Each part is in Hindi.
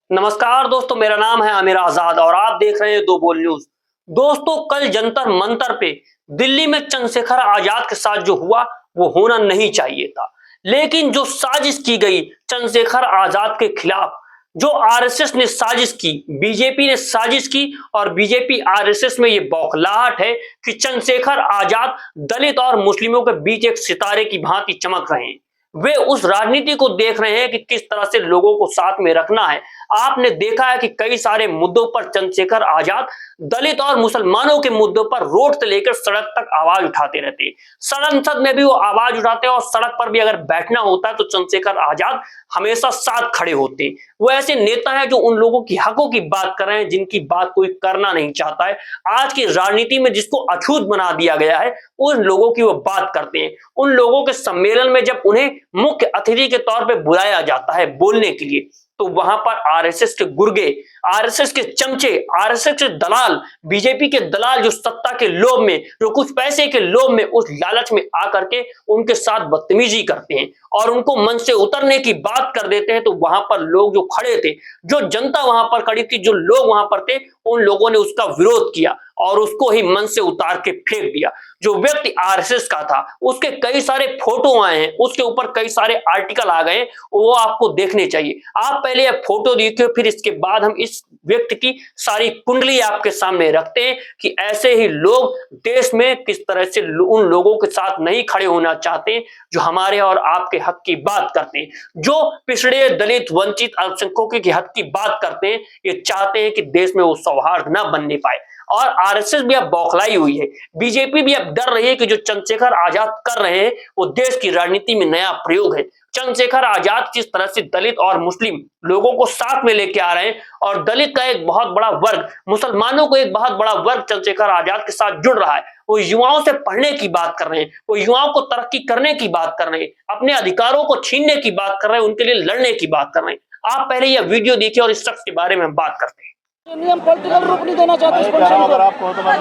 नमस्कार दोस्तों, मेरा नाम है आमिर आजाद और आप देख रहे हैं दो बोल न्यूज। दोस्तों, कल जंतर मंतर पे दिल्ली में चंद्रशेखर आजाद के साथ जो हुआ वो होना नहीं चाहिए था। लेकिन जो साजिश की गई चंद्रशेखर आजाद के खिलाफ, जो आरएसएस ने साजिश की, बीजेपी ने साजिश की और बीजेपी आरएसएस में ये बौखलाहट है कि चंद्रशेखर आजाद दलित और मुस्लिमों के बीच एक सितारे की भांति चमक रहे हैं। वे उस राजनीति को देख रहे हैं कि किस तरह से लोगों को साथ में रखना है। आपने देखा है कि कई सारे मुद्दों पर चंद्रशेखर आजाद दलित और मुसलमानों के मुद्दों पर रोड से लेकर सड़क तक आवाज उठाते रहते हैं। संसद में भी वो आवाज उठाते हैं और सड़क पर भी अगर बैठना होता है तो चंद्रशेखर आजाद हमेशा साथ खड़े होते हैं। वो ऐसे नेता हैं जो उन लोगों की हकों की बात कर रहे हैं जिनकी बात कोई करना नहीं चाहता है। आज की राजनीति में जिसको अछूत बना दिया गया है उन लोगों की वो बात करते हैं। उन लोगों के सम्मेलन में जब उन्हें मुख्य अतिथि के तौर पर बुलाया जाता है बोलने के लिए, तो वहां पर आरएसएस के गुर्गे, आरएसएस के चमचे, आरएसएस के दलाल, बीजेपी के दलाल जो सत्ता के लोभ में, जो कुछ पैसे के लोभ में, उस लालच में आकर के उनके साथ बदतमीजी करते हैं और उनको मन से उतरने की बात कर देते हैं। तो वहां पर लोग जो खड़े थे, जो जनता वहां पर खड़ी थी, जो लोग वहां पर थे, उन लोगों ने उसका विरोध किया और उसको ही मन से उतार के फेंक दिया। जो व्यक्ति आरएसएस का था उसके कई सारे फोटो आए हैं, उसके ऊपर कई सारे आर्टिकल आ गए, वो आपको देखने चाहिए। आप पहले ये फोटो देखिए, फिर इसके बाद हम इस व्यक्ति की सारी कुंडली आपके सामने रखते हैं कि ऐसे ही लोग देश में किस तरह से उन लोगों के साथ नहीं खड़े होना चाहते जो हमारे और आपके हक की बात करते हैं, जो पिछड़े, दलित, वंचित, अल्पसंख्यकों के हक की बात करते हैं। ये चाहते हैं कि देश में वो सौहार्द ना बनने पाए और आरएसएस भी अब बौखलाई हुई है। बीजेपी भी अब डर रही है कि जो चंद्रशेखर आजाद कर रहे हैं वो देश की राजनीति में नया प्रयोग है। चंद्रशेखर आजाद किस तरह से दलित और मुस्लिम लोगों को साथ में लेके आ रहे हैं और दलित का एक बहुत बड़ा वर्ग, मुसलमानों को एक बहुत बड़ा वर्ग चंद्रशेखर आजाद के साथ जुड़ रहा है। वो युवाओं से पढ़ने की बात कर रहे हैं, वो युवाओं को तरक्की करने की बात कर रहे हैं, अपने अधिकारों को छीनने की बात कर रहे हैं, उनके लिए लड़ने की बात कर रहे हैं। आप पहले यह वीडियो देखिए और इस शख्स के बारे में हम बात करते हैं। हम पॉलिटिकल रूप नहीं देना चाहते इस फंक्शन को।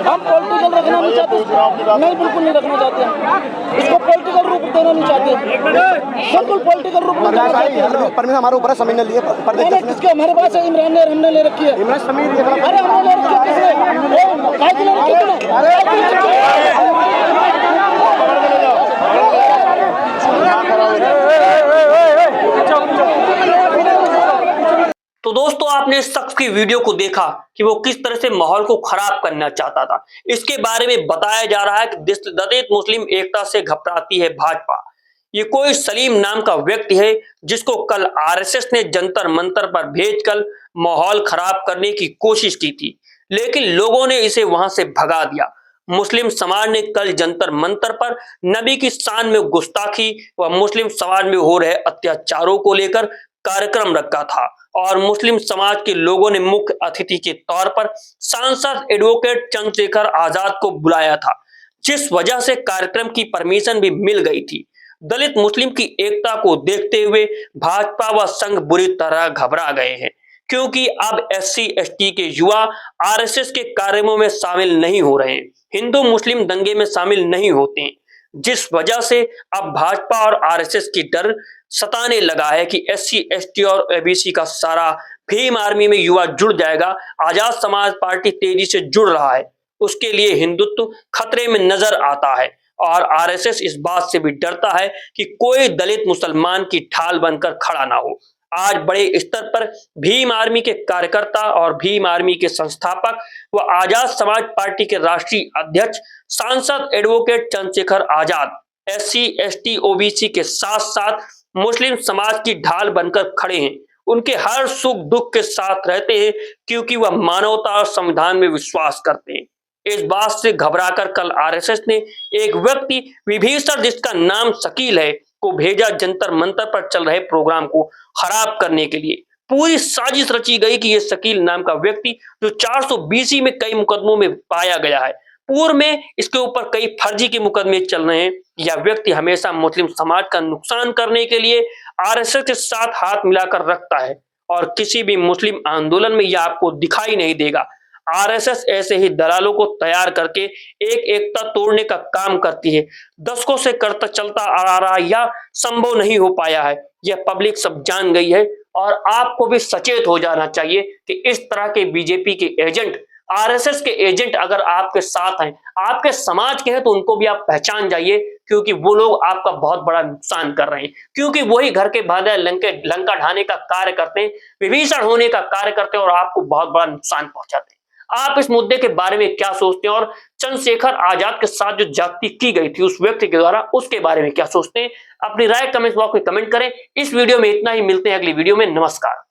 हम पॉलिटिकल रखना नहीं चाहते, नहीं, बिल्कुल नहीं रखना चाहते। इसको पॉलिटिकल रूप देना नहीं चाहते, बिल्कुल पॉलिटिकल रूप नहीं देना चाहते। परमिशन हमारे ऊपर समीर ने लिए, किसके हमारे पास है? इमरान ने, हमने ले रखी है। इमरान समीर, अरे हमने ले रखी है, किसने? काहे ले रखी है? तो दोस्तों, आपने इस शख्स की वीडियो को देखा कि वो किस तरह से माहौल को खराब करना चाहता था। इसके बारे में बताया जा रहा है कि दलित मुस्लिम एकता से घबराती है भाजपा। ये कोई सलीम नाम का व्यक्ति है जिसको कल आरएसएस ने जंतर मंतर पर भेजकर माहौल खराब करने की कोशिश की थी, लेकिन लोगों ने इसे वहां से भगा दिया। मुस्लिम समाज ने कल जंतर मंतर पर नबी की शान में गुस्ताखी व मुस्लिम समाज में हो रहे अत्याचारों को लेकर कार्यक्रम रखा था और मुस्लिम समाज के लोगों ने मुख्य अतिथि के तौर पर सांसद एडवोकेट चंद्रशेखर आजाद को बुलाया था, जिस वजह से कार्यक्रम की परमिशन भी मिल गई थी। दलित मुस्लिम की एकता को देखते हुए भाजपा व संघ बुरी तरह घबरा गए हैं, क्योंकि अब एससी एसटी के युवा आरएसएस के कार्यक्रमों में शामिल नहीं हो रहे हैं, हिंदू मुस्लिम दंगे में शामिल नहीं होते हैं, जिस वजह से अब भाजपा और आरएसएस की डर सताने लगा है कि एससी एसटी और एबीसी का सारा भीम आर्मी में युवा जुड़ जाएगा। आजाद समाज पार्टी तेजी से जुड़ रहा है, उसके लिए हिंदुत्व खतरे में नजर आता है और आरएसएस इस बात से भी डरता है कि कोई दलित मुसलमान की ढाल बनकर खड़ा ना हो। आज बड़े स्तर पर भीम आर्मी के कार्यकर्ता और भीम आर्मी के संस्थापक व आजाद समाज पार्टी के राष्ट्रीय अध्यक्ष सांसद advocate Chandrashekhar Azad SC ST OBC के साथ साथ मुस्लिम समाज की ढाल बनकर खड़े हैं। उनके हर सुख दुख के साथ रहते हैं क्योंकि वह मानवता और संविधान में विश्वास करते हैं। इस बात से घबराकर कल आरएसएस ने एक व्यक्ति विभीषण, जिसका नाम शकील है, को भेजा जंतर मंतर पर चल रहे प्रोग्राम को खराब करने के लिए। पूरी साजिश रची गई कि यह शकील नाम का व्यक्ति, जो 420 में कई मुकदमों में पाया गया है, पूर्व में इसके ऊपर कई फर्जी के मुकदमे चल रहे हैं, यह व्यक्ति हमेशा मुस्लिम समाज का नुकसान करने के लिए आरएसएस के साथ हाथ मिलाकर रखता है और किसी भी मुस्लिम आंदोलन में यह आपको दिखाई नहीं देगा। आरएसएस ऐसे ही दलालों को तैयार करके एक एकता तोड़ने का काम करती है। दशकों से करता चलता आ रहा, यह संभव नहीं हो पाया है, यह पब्लिक सब जान गई है और आपको भी सचेत हो जाना चाहिए कि इस तरह के बीजेपी के एजेंट, आरएसएस के एजेंट अगर आपके साथ हैं, आपके समाज के हैं, तो उनको भी आप पहचान जाइए, क्योंकि वो लोग आपका बहुत बड़ा नुकसान कर रहे हैं, क्योंकि वही घर के बाहर लंका ढाने का कार्य करते हैं, विभीषण होने का कार्य करते हैं और आपको बहुत बड़ा नुकसान पहुंचाते हैं। आप इस मुद्दे के बारे में क्या सोचते हैं और चंद्रशेखर आजाद के साथ जो ज्यादती की गई थी उस व्यक्ति के द्वारा, उसके बारे में क्या सोचते हैं? अपनी राय कमेंट बॉक्स में कमेंट करें। इस वीडियो में इतना ही, मिलते हैं अगली वीडियो में। नमस्कार।